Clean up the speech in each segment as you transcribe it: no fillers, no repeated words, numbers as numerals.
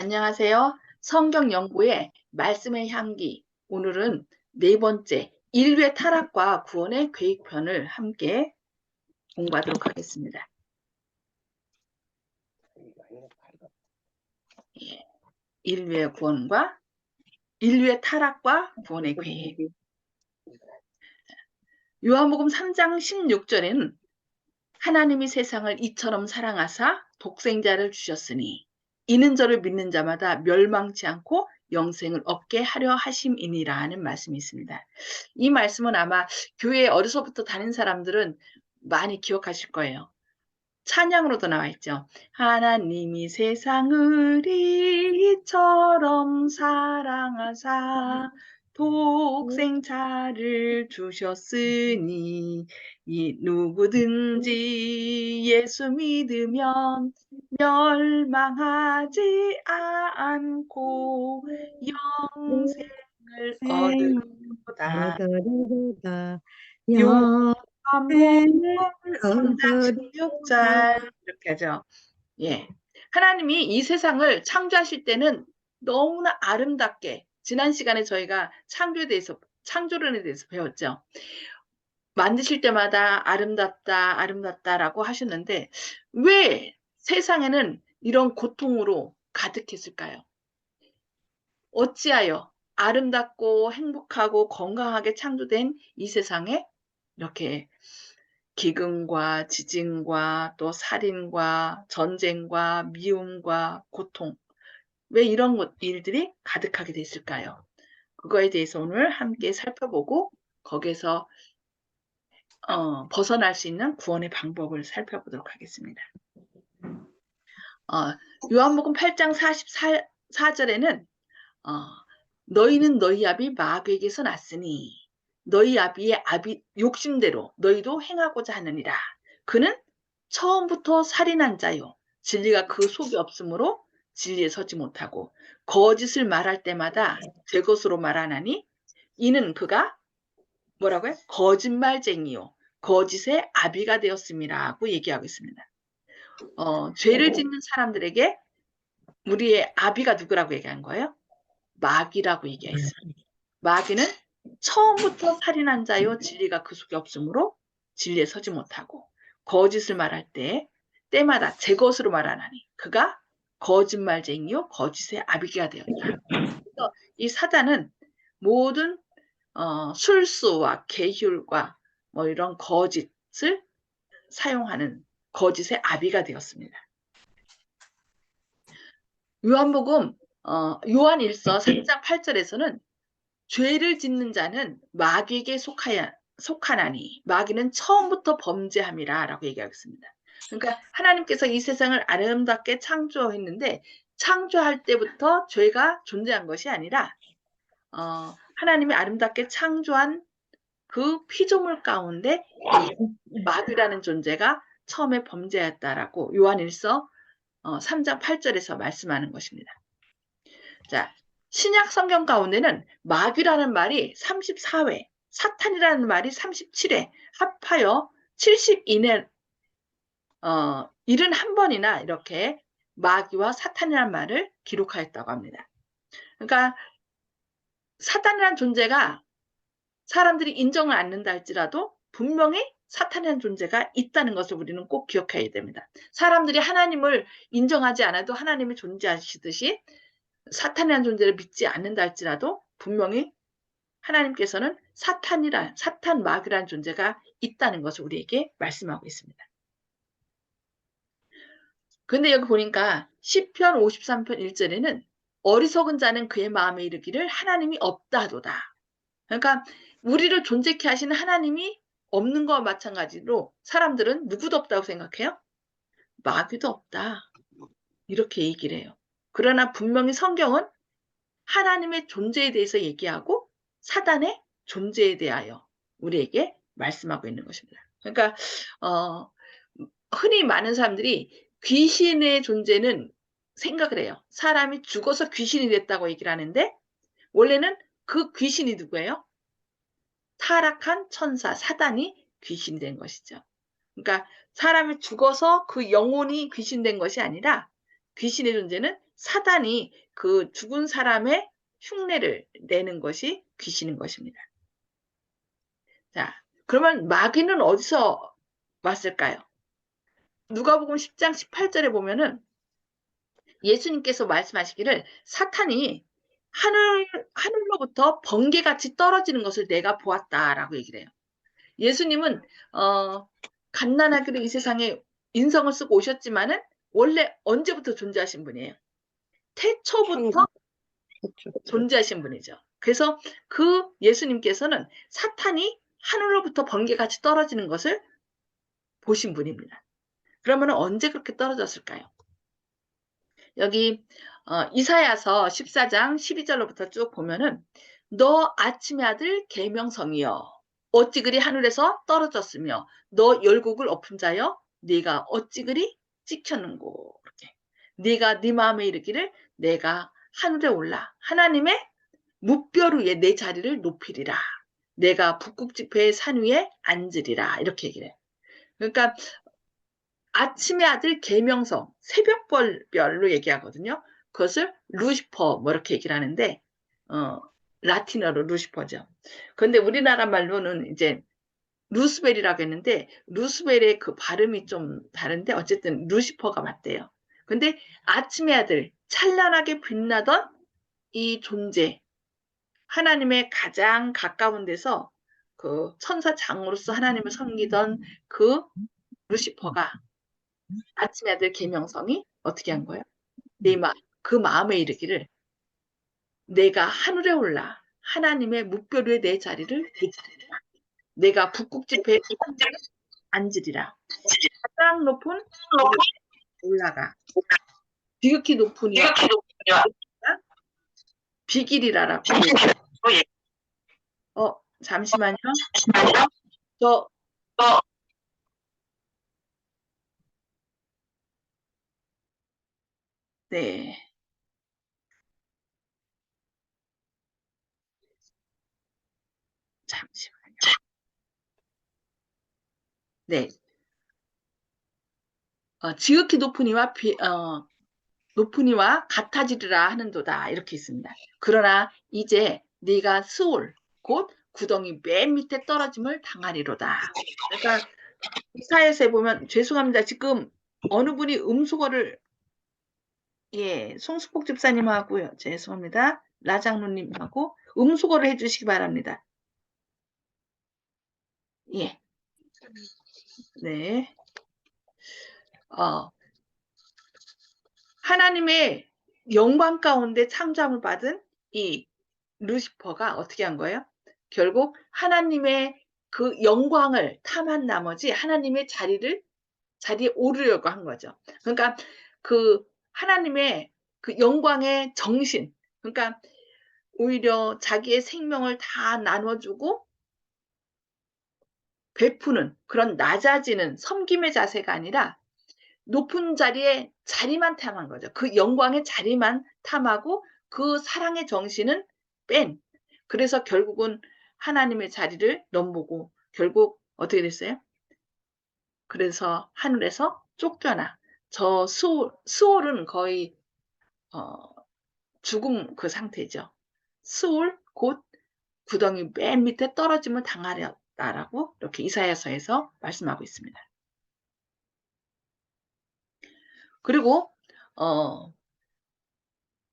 안녕하세요. 성경 연구의 말씀의 향기. 오늘은 네 번째, 인류의 타락과 구원의 계획편을 함께 공부하도록 하겠습니다. 예, 인류의 구원과 인류의 타락과 구원의 계획. 요한복음 3장 16절에는 하나님이 세상을 이처럼 사랑하사 독생자를 주셨으니 이는 저를 믿는 자마다 멸망치 않고 영생을 얻게 하려 하심이니라 하는 말씀이 있습니다. 이 말씀은 아마 교회에 어려서부터 다닌 사람들은 많이 기억하실 거예요. 찬양으로도 나와 있죠. 하나님이 세상을 이처럼 사랑하사 독생자를 주셨으니 이 누구든지 예수 믿으면 멸망하지 않고 영생을 얻으리로다. 얻으리로다. 요한복음 영생을 3장 얻으리로다. 16절 이렇게 하죠. 예. 하나님이 이 세상을 창조하실 때는 너무나 아름답게 지난 시간에 저희가 창조론에 대해서 배웠죠. 만드실 때마다 아름답다, 아름답다라고 하셨는데 왜 세상에는 이런 고통으로 가득했을까요? 어찌하여 아름답고 행복하고 건강하게 창조된 이 세상에 이렇게 기근과 지진과 또 살인과 전쟁과 미움과 고통, 왜 이런 일들이 가득하게 됐을까요? 그거에 대해서 오늘 함께 살펴보고 거기에서 벗어날 수 있는 구원의 방법을 살펴보도록 하겠습니다. 요한복음 8장 44절에는 너희는 너희 아비 마귀에게서 났으니 너희 아비의 욕심대로 너희도 행하고자 하느니라. 그는 처음부터 살인한 자요. 진리가 그 속에 없으므로 진리에 서지 못하고 거짓을 말할 때마다 제 것으로 말하나니 이는 그가 뭐라고요? 거짓말쟁이요. 거짓의 아비가 되었음이라고 얘기하고 있습니다. 죄를 짓는 사람들에게 우리의 아비가 누구라고 얘기한 거예요? 마귀라고 얘기했습니다. 마귀는 처음부터 살인한 자요 진리가 그 속에 없으므로 진리에 서지 못하고 거짓을 말할 때마다 제 것으로 말하나니 그가 거짓말쟁이요 거짓의 아비가 되었다. 그래서 이 사단은 모든 술수와 계율과 뭐 이런 거짓을 사용하는 거짓의 아비가 되었습니다. 요한복음 요한일서 3장 8절에서는 죄를 짓는 자는 마귀에게 속하나니 마귀는 처음부터 범죄함이라 라고 얘기하고 있습니다. 그러니까 하나님께서 이 세상을 아름답게 창조했는데 창조할 때부터 죄가 존재한 것이 아니라 하나님이 아름답게 창조한 그 피조물 가운데 이 마귀라는 존재가 처음에 범죄했다라고 요한일서 3장 8절에서 말씀하는 것입니다. 자, 신약 성경 가운데는 마귀라는 말이 34회, 사탄이라는 말이 37회, 합하여 72회, 71번이나 이렇게 마귀와 사탄이라는 말을 기록하였다고 합니다. 그러니까 사탄이라는 존재가 사람들이 인정을 않는다 할지라도 분명히 사탄이라는 존재가 있다는 것을 우리는 꼭 기억해야 됩니다. 사람들이 하나님을 인정하지 않아도 하나님이 존재하시듯이 사탄이라는 존재를 믿지 않는다 할지라도 분명히 하나님께서는 사탄 마귀라는 존재가 있다는 것을 우리에게 말씀하고 있습니다. 근데 여기 보니까 시편 53편 1절에는 어리석은 자는 그의 마음에 이르기를 하나님이 없다도다. 그러니까 우리를 존재케 하시는 하나님이 없는 것과 마찬가지로 사람들은 누구도 없다고 생각해요? 마귀도 없다. 이렇게 얘기를 해요. 그러나 분명히 성경은 하나님의 존재에 대해서 얘기하고 사단의 존재에 대하여 우리에게 말씀하고 있는 것입니다. 그러니까 흔히 많은 사람들이 귀신의 존재는 생각을 해요. 사람이 죽어서 귀신이 됐다고 얘기를 하는데 원래는 그 귀신이 누구예요? 타락한 천사, 사단이 귀신이 된 것이죠. 그러니까 사람이 죽어서 그 영혼이 귀신된 것이 아니라 귀신의 존재는 사단이 그 죽은 사람의 흉내를 내는 것이 귀신인 것입니다. 자, 그러면 마귀는 어디서 왔을까요? 누가복음 10장 18절에 보면은 예수님께서 말씀하시기를 사탄이 하늘로부터 번개같이 떨어지는 것을 내가 보았다라고 얘기를 해요. 예수님은 갓난아기로 이 세상에 인성을 쓰고 오셨지만은 원래 언제부터 존재하신 분이에요. 태초부터 존재하신 분이죠. 그래서 그 예수님께서는 사탄이 하늘로부터 번개같이 떨어지는 것을 보신 분입니다. 그러면 언제 그렇게 떨어졌을까요? 여기 이사야서 14장 12절로부터 쭉 보면은 너 아침의 아들 계명성이여 어찌 그리 하늘에서 떨어졌으며 너 열국을 엎은 자여 네가 어찌 그리 찍혔는고 이렇게 네가 네 마음에 이르기를 내가 하늘에 올라 하나님의 무뼈 위에 내 자리를 높이리라 내가 북극지폐의 산 위에 앉으리라 이렇게 얘기를 해요. 그러니까 아침의 아들 계명성 새벽별로 얘기하거든요. 그것을 루시퍼 뭐 이렇게 얘기를 하는데 라틴어로 루시퍼죠. 그런데 우리나라 말로는 이제 루스벨이라고 했는데 루스벨의 그 발음이 좀 다른데 어쨌든 루시퍼가 맞대요. 근데 아침의 아들 찬란하게 빛나던 이 존재 하나님의 가장 가까운 데서 그 천사 장으로서 하나님을 섬기던 그 루시퍼가 아침의 아들 계명성이 어떻게 한 거예요? 그 마음에 이르기를 내가 하늘에 올라 하나님의 묵별 위에 내 자리를 놓치리라. 내가 북극지폐에 앉으리라. 가장 높은 올라가. 지극히 높은 이와 비길이라라고. 잠시만요. 네. 잠시만요. 네. 지극히 높은 이와 높은 이와 같아지리라 하는도다 이렇게 있습니다. 그러나 이제 네가 스올 곧 구덩이 맨 밑에 떨어짐을 당하리로다. 그러니까 이사야서에 보면 죄송합니다. 지금 어느 분이 음수거를 송수복 집사님하고요. 죄송합니다. 라장로님하고 음수거를 해주시기 바랍니다. 예. 네. 하나님의 영광 가운데 창조함을 받은 이 루시퍼가 어떻게 한 거예요? 결국 하나님의 그 영광을 탐한 나머지 하나님의 자리에 오르려고 한 거죠. 그러니까 그 하나님의 그 영광의 정신, 그러니까 오히려 자기의 생명을 다 나눠주고 베푸는 그런 낮아지는 섬김의 자세가 아니라 높은 자리에 자리만 탐한 거죠. 그 영광의 자리만 탐하고 그 사랑의 정신은 뺀. 그래서 결국은 하나님의 자리를 넘보고 결국 어떻게 됐어요? 그래서 하늘에서 쫓겨나. 저 스올은 거의 죽음 그 상태죠. 스올 곧 구덩이 맨 밑에 떨어짐을 당하렸다라고 이렇게 이사야서에서 말씀하고 있습니다. 그리고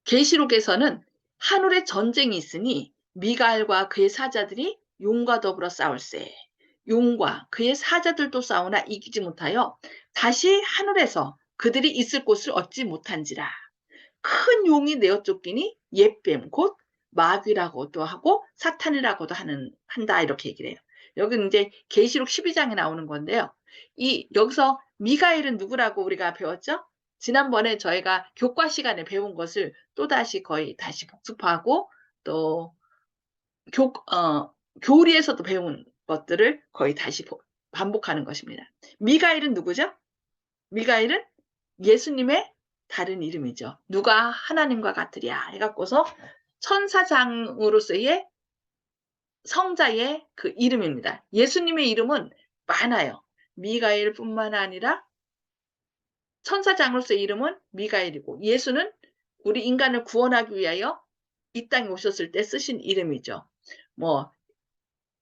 계시록에서는 하늘에 전쟁이 있으니 미가엘과 그의 사자들이 용과 더불어 싸울세. 용과 그의 사자들도 싸우나 이기지 못하여 다시 하늘에서 그들이 있을 곳을 얻지 못한지라. 큰 용이 내어 쫓기니 옛뱀 곧 마귀라고도 하고 사탄이라고도 한다 이렇게 얘기를 해요. 여기는 이제 계시록 12장에 나오는 건데요. 여기서 미가엘은 누구라고 우리가 배웠죠? 지난번에 저희가 교과 시간에 배운 것을 또다시 거의 다시 복습하고 또 교리에서도 배운 것들을 거의 다시 반복하는 것입니다. 미가엘은 누구죠? 미가엘은 예수님의 다른 이름이죠. 누가 하나님과 같으랴 해갖고서 천사장으로서의 성자의 그 이름입니다. 예수님의 이름은 많아요. 미가엘뿐만 아니라 천사장으로서의 이름은 미가엘이고 예수는 우리 인간을 구원하기 위하여 이 땅에 오셨을 때 쓰신 이름이죠. 뭐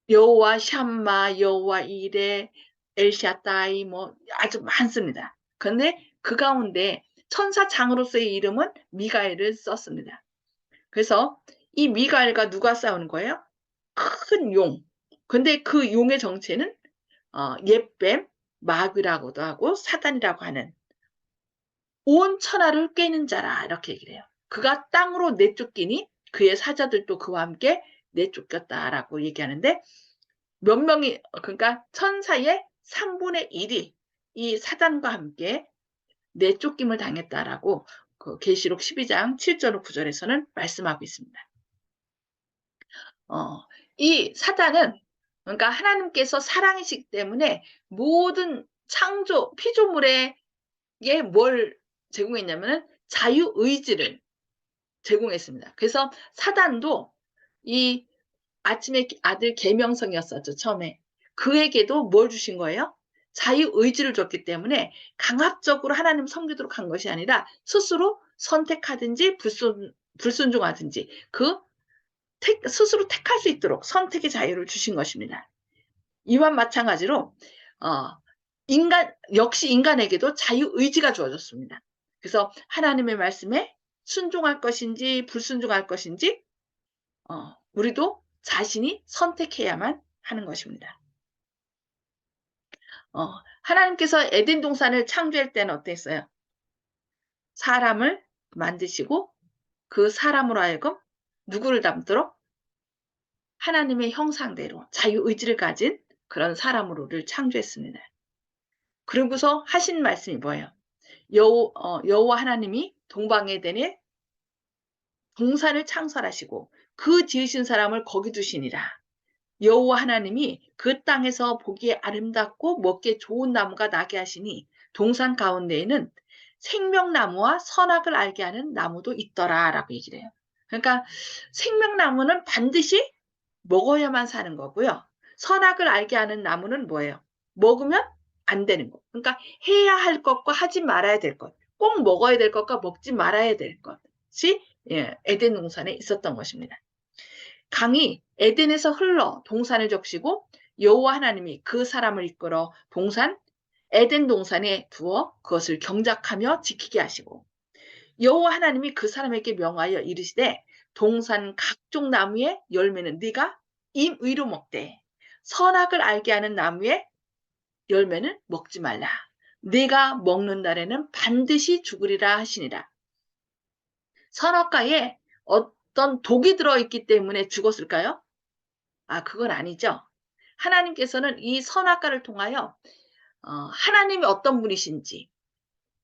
여호와 샴마, 여호와 이레, 엘샤다이 뭐 아주 많습니다. 그런데 그 가운데 천사장으로서의 이름은 미가엘을 썼습니다. 그래서 이 미가엘과 누가 싸우는 거예요? 큰 용. 근데 그 용의 정체는 옛뱀, 마귀라고도 하고 사단이라고 하는 온 천하를 꿰는 자라 이렇게 얘기를 해요. 그가 땅으로 내쫓기니 그의 사자들도 그와 함께 내쫓겼다라고 얘기하는데 몇 명이 그러니까 천사의 3분의 1이 이 사단과 함께 내쫓김을 당했다라고 그 계시록 12장 7절 9절에서는 말씀하고 있습니다. 이 사단은 그러니까 하나님께서 사랑이시기 때문에 모든 창조 피조물에게 뭘 제공했냐면은 자유의지를 제공했습니다. 그래서 사단도 이 아침에 아들 계명성이었었죠, 처음에. 그에게도 뭘 주신 거예요? 자유의지를 줬기 때문에 강압적으로 하나님 섬기도록 한 것이 아니라 스스로 선택하든지 불순종하든지 그 스스로 택할 수 있도록 선택의 자유를 주신 것입니다. 이와 마찬가지로 역시 인간에게도 자유의지가 주어졌습니다. 그래서 하나님의 말씀에 순종할 것인지 불순종할 것인지 우리도 자신이 선택해야만 하는 것입니다. 하나님께서 에덴 동산을 창조할 때는 어땠어요? 사람을 만드시고 그 사람으로 하여금 누구를 닮도록 하나님의 형상대로 자유의지를 가진 그런 사람으로를 창조했습니다. 그러고서 하신 말씀이 뭐예요? 여호와 하나님이 동방에덴에 동산을 창설하시고 그 지으신 사람을 거기 두시니라. 여호와 하나님이 그 땅에서 보기에 아름답고 먹기에 좋은 나무가 나게 하시니 동산 가운데에는 생명나무와 선악을 알게 하는 나무도 있더라라고 얘기를 해요. 그러니까 생명나무는 반드시 먹어야만 사는 거고요. 선악을 알게 하는 나무는 뭐예요? 먹으면 안 되는 거. 그러니까 해야 할 것과 하지 말아야 될 것. 꼭 먹어야 될 것과 먹지 말아야 될 것이 에덴 동산에 있었던 것입니다. 강이 에덴에서 흘러 동산을 적시고 여호와 하나님이 그 사람을 이끌어 에덴 동산에 두어 그것을 경작하며 지키게 하시고 여호와 하나님이 그 사람에게 명하여 이르시되 동산 각종 나무의 열매는 네가 임의로 먹되 선악을 알게 하는 나무의 열매는 먹지 말라. 네가 먹는 날에는 반드시 죽으리라 하시니라. 선악과에 어떤 독이 들어있기 때문에 죽었을까요? 그건 아니죠. 하나님께서는 이 선악과를 통하여 하나님이 어떤 분이신지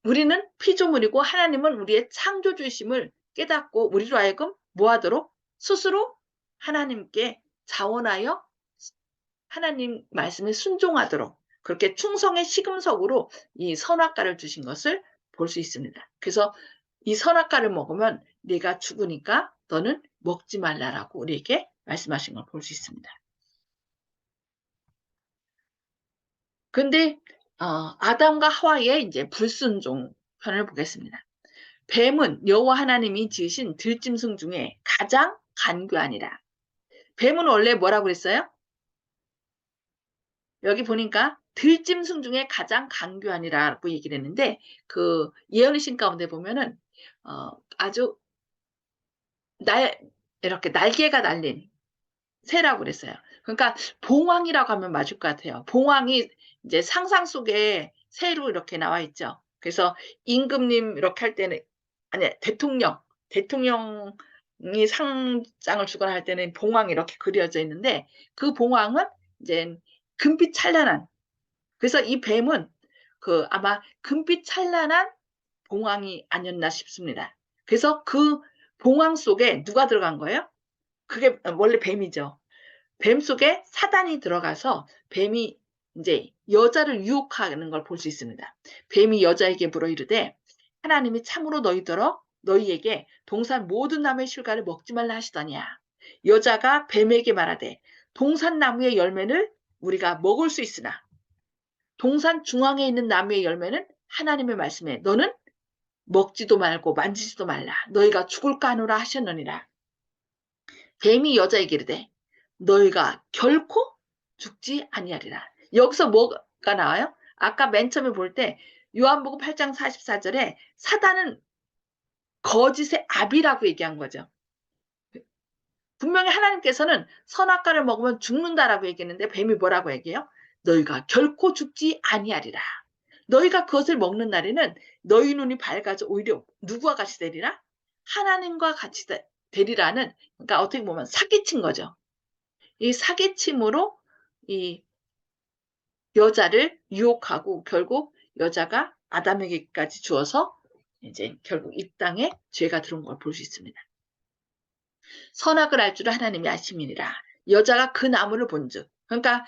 우리는 피조물이고 하나님은 우리의 창조주이심을 깨닫고 우리로 하여금 뭐하도록 스스로 하나님께 자원하여 하나님 말씀에 순종하도록 그렇게 충성의 시금석으로 이 선악과를 주신 것을 볼 수 있습니다. 그래서 이 선악과를 먹으면 네가 죽으니까 너는 먹지 말라라고 우리에게 말씀하신 걸 볼 수 있습니다. 근데 아담과 하와의 이제 불순종 편을 보겠습니다. 뱀은 여호와 하나님이 지으신 들짐승 중에 가장 간교하니라. 뱀은 원래 뭐라고 그랬어요? 여기 보니까 들짐승 중에 가장 간교하니라고 얘기를 했는데 그 예언의 신 가운데 보면은 아주 이렇게 날개가 달린 새라고 그랬어요. 그러니까 봉황이라고 하면 맞을 것 같아요. 봉황이 이제 상상 속에 새로 이렇게 나와 있죠. 그래서 임금님 이렇게 할 때는 아니 대통령이 상장을 주거나 할 때는 봉황이 이렇게 그려져 있는데 그 봉황은 이제 금빛 찬란한 그래서 이 뱀은 아마 금빛 찬란한 봉황이 아니었나 싶습니다. 그래서 그 봉황 속에 누가 들어간 거예요? 그게 원래 뱀이죠. 뱀 속에 사단이 들어가서 뱀이 이제 여자를 유혹하는 걸 볼 수 있습니다. 뱀이 여자에게 물어 이르되 하나님이 참으로 너희에게 동산 모든 나무의 실과를 먹지 말라 하시더냐. 여자가 뱀에게 말하되 동산 나무의 열매를 우리가 먹을 수 있으나 동산 중앙에 있는 나무의 열매는 하나님의 말씀에 너는 먹지도 말고 만지지도 말라. 너희가 죽을까 하노라 하셨느니라. 뱀이 여자에게 이르되 너희가 결코 죽지 아니하리라. 여기서 뭐가 나와요? 아까 맨 처음에 볼 때 요한복음 8장 44절에 사단은 거짓의 아비라고 얘기한 거죠. 분명히 하나님께서는 선악과를 먹으면 죽는다라고 얘기했는데 뱀이 뭐라고 얘기해요? 너희가 결코 죽지 아니하리라. 너희가 그것을 먹는 날에는 너희 눈이 밝아져 오히려 누구와 같이 되리라? 하나님과 같이 되리라는, 그러니까 어떻게 보면 사기친 거죠. 이 사기침으로 이 여자를 유혹하고 결국 여자가 아담에게까지 주어서 이제 결국 이 땅에 죄가 들어온 걸 볼 수 있습니다. 선악을 알 줄을 하나님이 아심이니라. 여자가 그 나무를 본즉, 그러니까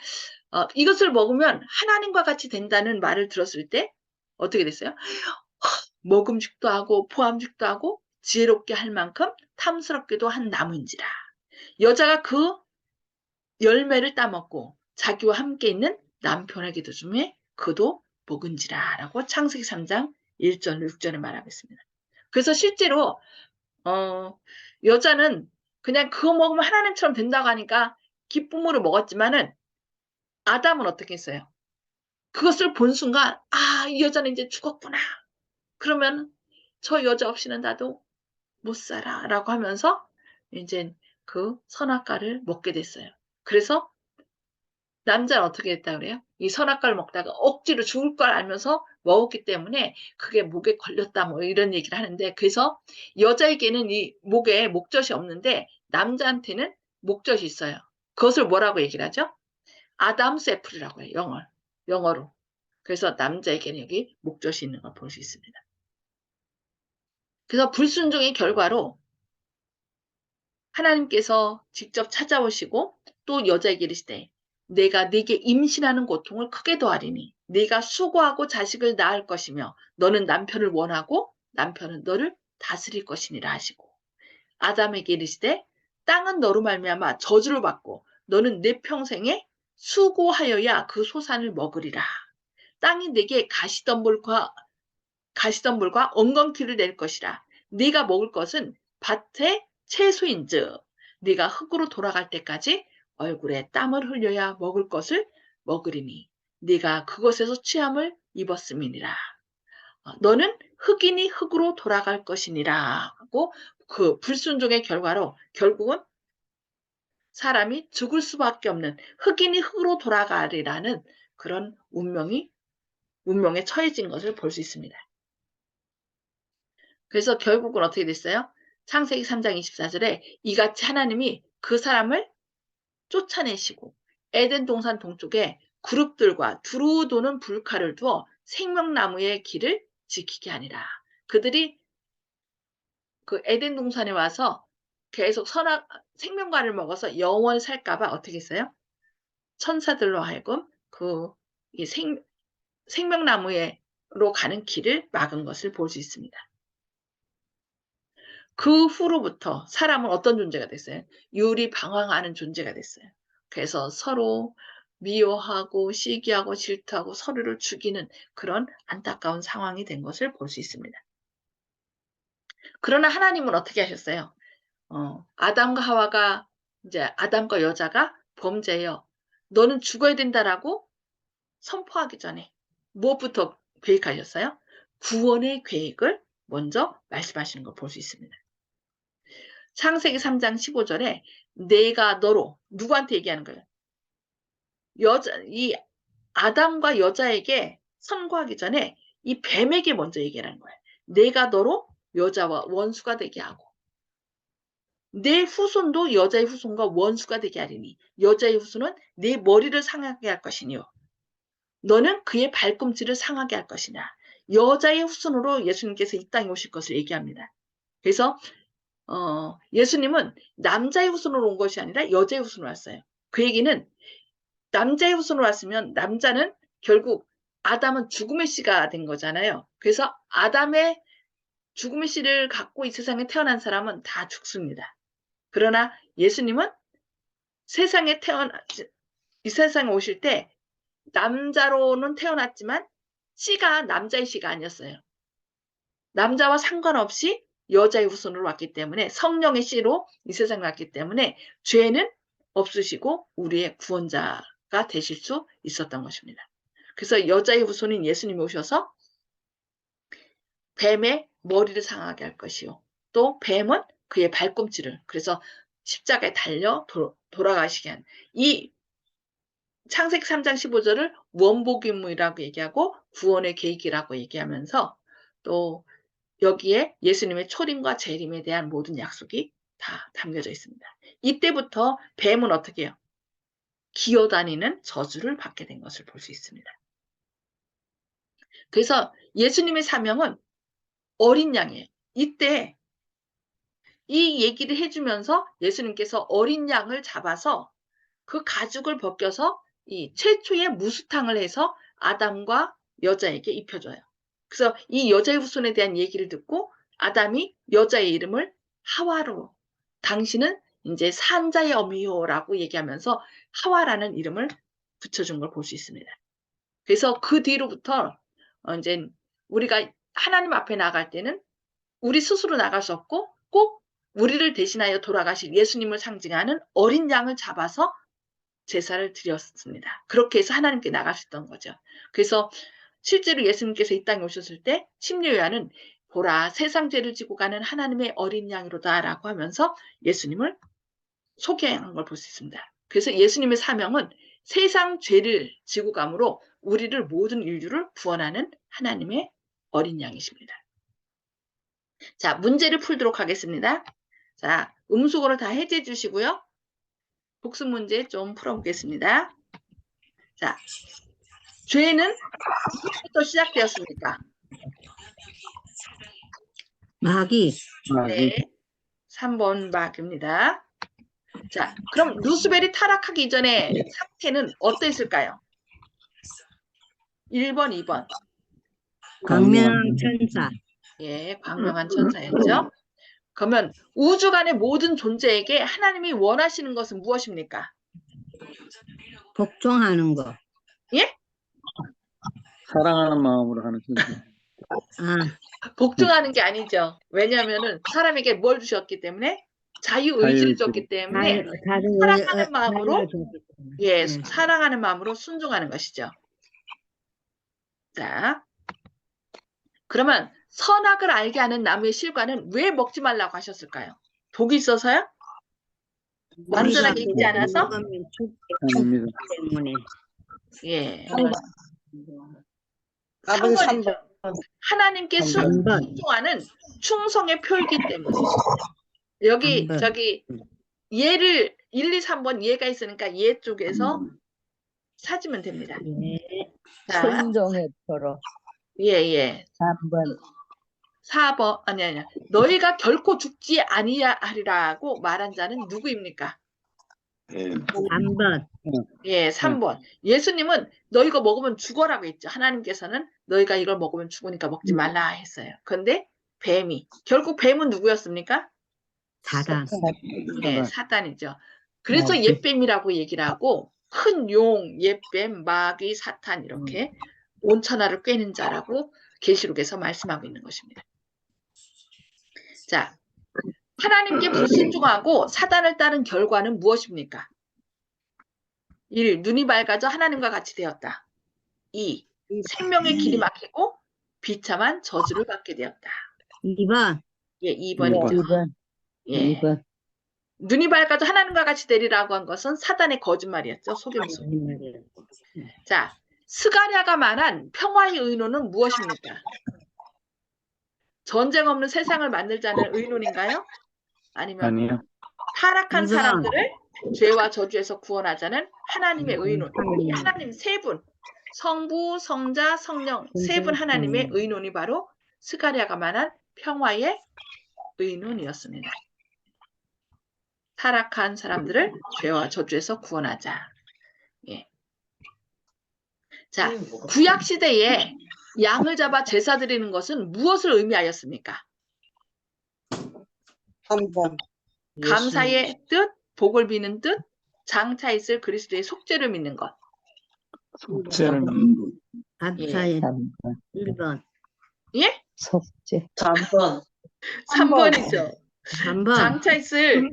이것을 먹으면 하나님과 같이 된다는 말을 들었을 때 어떻게 됐어요? 먹음직도 하고 포함직도 하고 지혜롭게 할 만큼 탐스럽기도 한 나무인지라. 여자가 그 열매를 따먹고 자기와 함께 있는 남편에게도 주매 그도 먹은지라 라고 창세기 3장 1절 6절에 말하고 있습니다. 그래서 실제로 여자는 그냥 그거 먹으면 하나님처럼 된다고 하니까 기쁨으로 먹었지만은 아담은 어떻게 했어요? 그것을 본 순간 이 여자는 이제 죽었구나. 그러면 저 여자 없이는 나도 못 살아 라고 하면서 이제 그 선악과를 먹게 됐어요. 그래서 남자는 어떻게 됐다 그래요? 이 선악과를 먹다가 억지로 죽을 걸 알면서 먹었기 때문에 그게 목에 걸렸다 뭐 이런 얘기를 하는데, 그래서 여자에게는 이 목에 목젖이 없는데 남자한테는 목젖이 있어요. 그것을 뭐라고 얘기를 하죠? 아담스 애플이라고 해요. 영어로. 그래서 남자에게는 여기 목젖이 있는 걸 볼 수 있습니다. 그래서 불순종의 결과로 하나님께서 직접 찾아오시고 또 여자에게 이르시되 내가 네게 임신하는 고통을 크게 더하리니 네가 수고하고 자식을 낳을 것이며 너는 남편을 원하고 남편은 너를 다스릴 것이니라 하시고, 아담에게 이르시되 땅은 너로 말미암아 저주를 받고 너는 내 평생에 수고하여야 그 소산을 먹으리라. 땅이 네게 가시덤불과 엉겅퀴를 낼 것이라. 네가 먹을 것은 밭의 채소인즉 네가 흙으로 돌아갈 때까지 얼굴에 땀을 흘려야 먹을 것을 먹으리니 네가 그것에서 취함을 입었음이니라. 너는 흙이니 흙으로 돌아갈 것이니라 하고, 그 불순종의 결과로 결국은 사람이 죽을 수밖에 없는 흙이니 흙으로 돌아가리라는 그런 운명에 처해진 것을 볼 수 있습니다. 그래서 결국은 어떻게 됐어요? 창세기 3장 24절에 이같이 하나님이 그 사람을 쫓아내시고 에덴 동산 동쪽에 그룹들과 두루 도는 불칼을 두어 생명나무의 길을 지키게 하니라. 그들이 그 에덴 동산에 와서 계속 생명과를 먹어서 영원히 살까봐 어떻게 했어요? 천사들로 하여금 이 생명나무로 가는 길을 막은 것을 볼 수 있습니다. 그 후로부터 사람은 어떤 존재가 됐어요? 유리방황하는 존재가 됐어요. 그래서 서로 미워하고 시기하고 질투하고 서로를 죽이는 그런 안타까운 상황이 된 것을 볼 수 있습니다. 그러나 하나님은 어떻게 하셨어요? 아담과 하와가, 이제 아담과 여자가 범죄해요. 너는 죽어야 된다라고 선포하기 전에 무엇부터 계획하셨어요? 구원의 계획을 먼저 말씀하시는 걸 볼 수 있습니다. 창세기 3장 15절에 내가 너로, 누구한테 얘기하는 거예요? 이 아담과 여자에게 선고하기 전에 이 뱀에게 먼저 얘기하는 거예요. 내가 너로 여자와 원수가 되게 하고 내 후손도 여자의 후손과 원수가 되게 하리니 여자의 후손은 내 머리를 상하게 할 것이니요 너는 그의 발꿈치를 상하게 할 것이냐. 여자의 후손으로 예수님께서 이 땅에 오실 것을 얘기합니다. 그래서 예수님은 남자의 후손으로 온 것이 아니라 여자의 후손으로 왔어요. 그 얘기는 남자의 후손으로 왔으면 남자는 결국 아담은 죽음의 씨가 된 거잖아요. 그래서 아담의 죽음의 씨를 갖고 이 세상에 태어난 사람은 다 죽습니다. 그러나 예수님은 이 세상에 오실 때 남자로는 태어났지만 씨가 남자의 씨가 아니었어요. 남자와 상관없이 여자의 후손으로 왔기 때문에 성령의 씨로 이 세상에 왔기 때문에 죄는 없으시고 우리의 구원자가 되실 수 있었던 것입니다. 그래서 여자의 후손인 예수님이 오셔서 뱀의 머리를 상하게 할 것이요. 또 뱀은 그의 발꿈치를, 그래서 십자가에 달려 돌아가시게 한 이 창세기 3장 15절을 원복임이라고 얘기하고 구원의 계획이라고 얘기하면서 또 여기에 예수님의 초림과 재림에 대한 모든 약속이 다 담겨져 있습니다. 이때부터 뱀은 어떻게 해요? 기어다니는 저주를 받게 된 것을 볼 수 있습니다. 그래서 예수님의 사명은 어린 양이에요. 이때 이 얘기를 해주면서 예수님께서 어린 양을 잡아서 그 가죽을 벗겨서 이 최초의 무수탕을 해서 아담과 여자에게 입혀줘요. 그래서 이 여자의 후손에 대한 얘기를 듣고 아담이 여자의 이름을 하와로, 당신은 이제 산자의 어미요라고 얘기하면서 하와라는 이름을 붙여준 걸 볼 수 있습니다. 그래서 그 뒤로부터 이제 우리가 하나님 앞에 나갈 때는 우리 스스로 나갈 수 없고 꼭 우리를 대신하여 돌아가실 예수님을 상징하는 어린 양을 잡아서 제사를 드렸습니다. 그렇게 해서 하나님께 나갈 수 있던 거죠. 그래서 실제로 예수님께서 이 땅에 오셨을 때 심리요한은 보라 세상 죄를 지고 가는 하나님의 어린 양이로다 라고 하면서 예수님을 소개한 걸 볼 수 있습니다. 그래서 예수님의 사명은 세상 죄를 지고 감으로 우리를 모든 인류를 구원하는 하나님의 어린 양이십니다. 자, 문제를 풀도록 하겠습니다. 자, 음수거를 다 해제해 주시고요. 복습 문제 좀 풀어보겠습니다. 자, 죄는 언제부터 시작되었습니까? 마귀. 네, 3번 마귀입니다. 자, 그럼 루스벨이 타락하기 이전의 상태는 어땠을까요? 1번, 2번. 광명한 천사. 예, 광명한 천사였죠. 그러면 우주간의 모든 존재에게 하나님이 원하시는 것은 무엇입니까? 복종하는 거. 예? 사랑하는 마음으로 하는 존재. 아, 복종하는 게 아니죠. 왜냐하면은 사람에게 뭘 주셨기 때문에 자유의지를 줬기 때문에 사랑하는 마음으로 예, 사랑하는 마음으로 순종하는 것이죠. 자, 그러면 선악을 알게 하는 나무의 실과는 왜 먹지 말라고 하셨을까요? 독이 있어서요? 완전하게 익지 않아서? 아닙니다. 때문에. 예. 답은 3번이죠. 3번. 하나님께 순종하는 충성의 표이기 때문에. 여기 3번. 저기 얘를 1, 2, 3번 얘가 있으니까 얘 쪽에서 찾으면 됩니다. 예. 자, 순종의 표로. 예. 3번. 4번 아니 너희가 결코 죽지 아니하리라고 말한 자는 누구입니까? 3번. 예, 3번. 예수님은 너 이거 먹으면 죽어라고 했죠. 하나님께서는 너희가 이걸 먹으면 죽으니까 먹지 말라 했어요. 그런데 뱀이 결국 뱀은 누구였습니까? 사단. 네, 사단이죠. 그래서 옛뱀이라고 얘기를 하고 큰 용, 옛뱀, 마귀, 사탄 이렇게 온천하를 꿰는 자라고 계시록에서 말씀하고 있는 것입니다. 자, 하나님께 불순종하고 사단을 따른 결과는 무엇입니까? 1. 눈이 밝아져 하나님과 같이 되었다. 2. 생명의 길이 막히고 비참한 저주를 받게 되었다. 2번. 예, 2번이죠. 2번. 예. 2번. 눈이 밝아져 하나님과 같이 되리라고 한 것은 사단의 거짓말이었죠. 속임수. 자, 스가랴가 말한 평화의 의논은 무엇입니까? 전쟁 없는 세상을 만들자는 의논인가요? 아니면 아니요. 타락한 2번. 사람들을 죄와 저주에서 구원하자는 하나님의 의논. 이 하나님 세 분, 성부, 성자, 성령 세 분 하나님의 의논이 바로 스가랴가 말한 평화의 의논이었습니다. 타락한 사람들을 죄와 저주에서 구원하자. 예. 자, 구약 시대에 양을 잡아 제사 드리는 것은 무엇을 의미하였습니까? 3번. 감사의 뜻, 복을 비는 뜻, 장차 있을 그리스도의 속죄를 믿는 것. 속죄를 감사의 1번. 예? 속죄. 3번. 3번이죠. 한번 장차 있을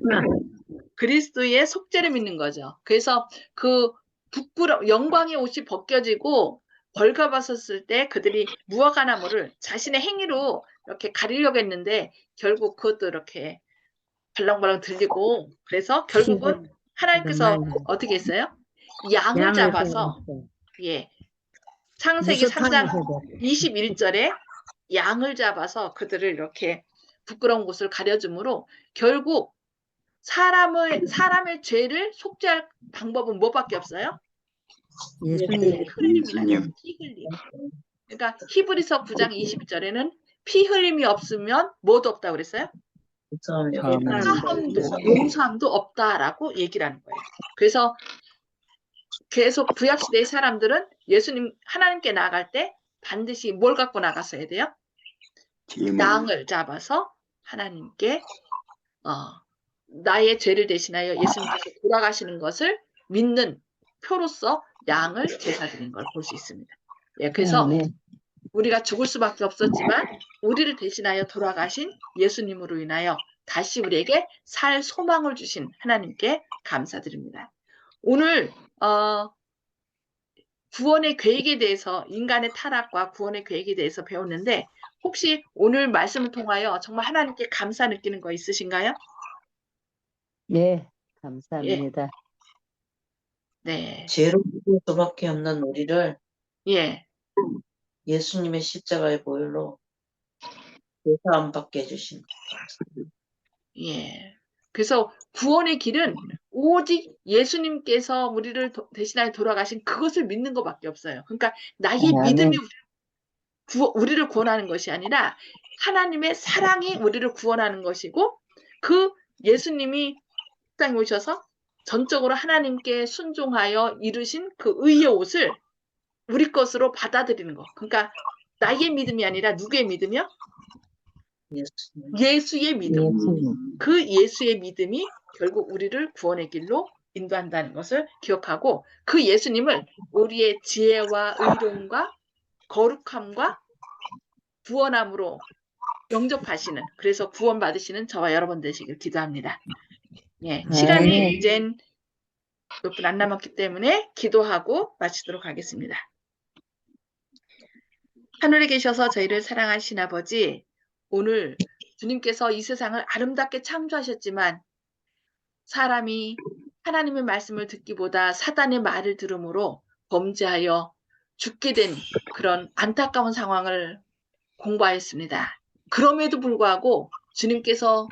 그리스도의 속죄를 믿는 거죠. 그래서 그 영광의 옷이 벗겨지고 벌거벗었을 때 그들이 무화과나무를 자신의 행위로 이렇게 가리려고 했는데 결국 그것도 이렇게 발랑발랑 들리고 그래서 결국은 하나님께서 어떻게 했어요? 양을 잡아서 예. 창세기 3장 21절에 양을 잡아서 그들을 이렇게 부끄러운 곳을 가려줌으로 결국 사람의 죄를 속죄할 방법은 뭐밖에 없어요? 예수님. 흘림이라는 피 흘림. 그러니까 히브리서 9장 20절에는 피 흘림이 없으면 뭐도 없다고 그랬어요? 용서함도 없다라고 얘기를 하는 거예요. 그래서 계속 구약시대의 사람들은 예수님 하나님께 나아갈 때 반드시 뭘 갖고 나갔어야 돼요? 양을 잡아서 하나님께 나의 죄를 대신하여 예수님께서 돌아가시는 것을 믿는 표로서 양을 제사 드린 걸 볼 수 있습니다. 예, 그래서 우리가 죽을 수밖에 없었지만 우리를 대신하여 돌아가신 예수님으로 인하여 다시 우리에게 살 소망을 주신 하나님께 감사드립니다. 오늘 구원의 계획에 대해서 인간의 타락과 구원의 계획에 대해서 배웠는데 혹시 오늘 말씀을 통하여 정말 하나님께 감사 느끼는 거 있으신가요? 네, 감사합니다. 네. 죄로 죽을 수밖에 없는 우리를 예. 예수님의 십자가의 보혈로 죄사 안 받게 해주신 예. 그래서 구원의 길은 오직 예수님께서 우리를 대신하여 돌아가신 그것을 믿는 것밖에 없어요. 그러니까 나의 믿음이 우리를 구원하는 것이 아니라 하나님의 사랑이 우리를 구원하는 것이고 그 예수님이 땅에 오셔서 전적으로 하나님께 순종하여 이루신 그 의의 옷을 우리 것으로 받아들이는 거. 그러니까 나의 믿음이 아니라 누구의 믿음이요? 예수의 믿음. 그 예수의 믿음이 결국 우리를 구원의 길로 인도한다는 것을 기억하고 그 예수님을 우리의 지혜와 의로움과 거룩함과 구원함으로 영접하시는 그래서 구원받으시는 저와 여러분 되시길 기도합니다. 예, 시간이 이젠 몇 분 안 남았기 때문에 기도하고 마치도록 하겠습니다. 하늘에 계셔서 저희를 사랑하신 아버지, 오늘 주님께서 이 세상을 아름답게 창조하셨지만 사람이 하나님의 말씀을 듣기보다 사단의 말을 들음으로 범죄하여 죽게 된 그런 안타까운 상황을 공부하였습니다. 그럼에도 불구하고 주님께서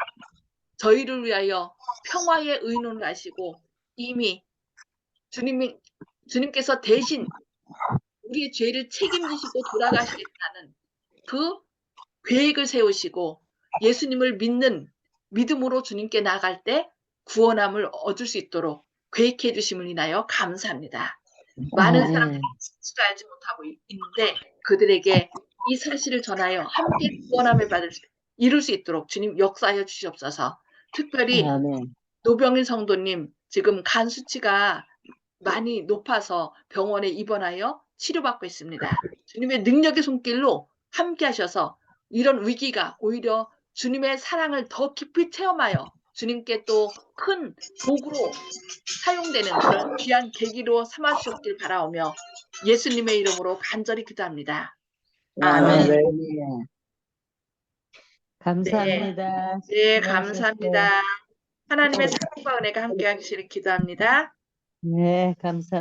저희를 위하여 평화의 의논을 하시고 이미 주님께서 대신 우리의 죄를 책임지시고 돌아가시겠다는 그 계획을 세우시고 예수님을 믿는 믿음으로 주님께 나아갈 때 구원함을 얻을 수 있도록 계획해 주심을 인하여 감사합니다. 많은 사람들이 사실을 알지 못하고 있는데 그들에게 이 사실을 전하여 함께 구원함을 이룰 수 있도록 주님 역사하여 주시옵소서. 특별히 노병일 성도님 지금 간 수치가 많이 높아서 병원에 입원하여 치료받고 있습니다. 주님의 능력의 손길로 함께 하셔서 이런 위기가 오히려 주님의 사랑을 더 깊이 체험하여 주님께 또 큰 도구로 사용되는 그런 귀한 계기로 삼아주셨길 바라오며 예수님의 이름으로 간절히 기도합니다. 아멘. 감사합니다. 네, 감사합니다. 하나님의 사랑과 은혜가 함께 하시길 기도합니다. 네, 감사합니다.